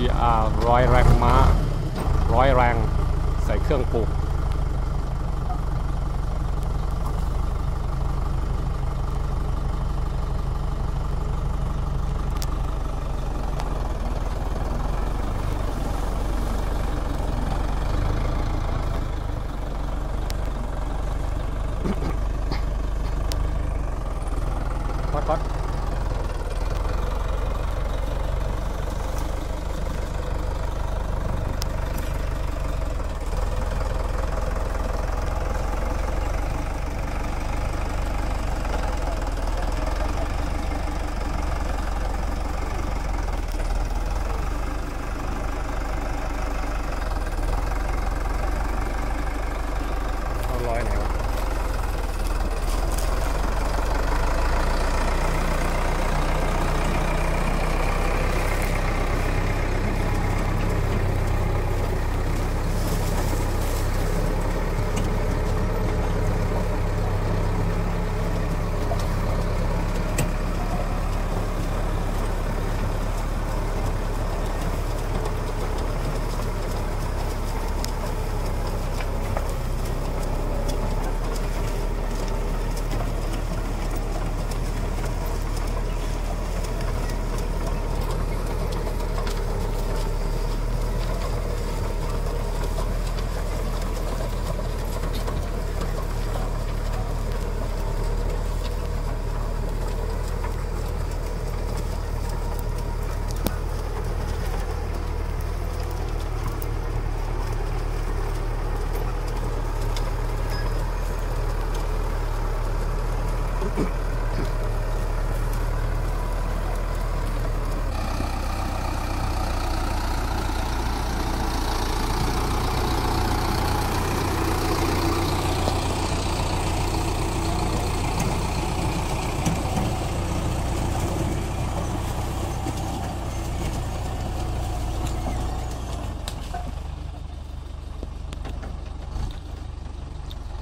GR 100 แรงม้า100 แรงใส่เครื่องปลูกพอดร้อยไหนวะ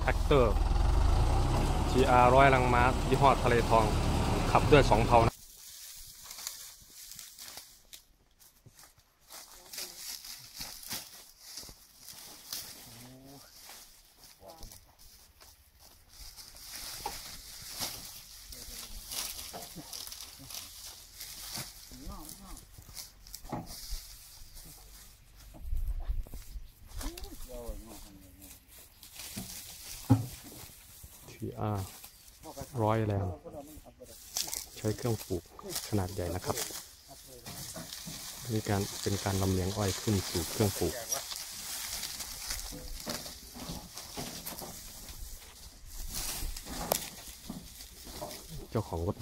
แท็กเตอร์ GR 100 แรงม้ายี่ห้อทะเลทองขับด้วย2 เพลานะGR 100 แรงใช้เครื่องปลูกขนาดใหญ่นะครับเป็นการลำเลียงอ้อยขึ้นสู่เครื่องปลูกเจ้าของรถ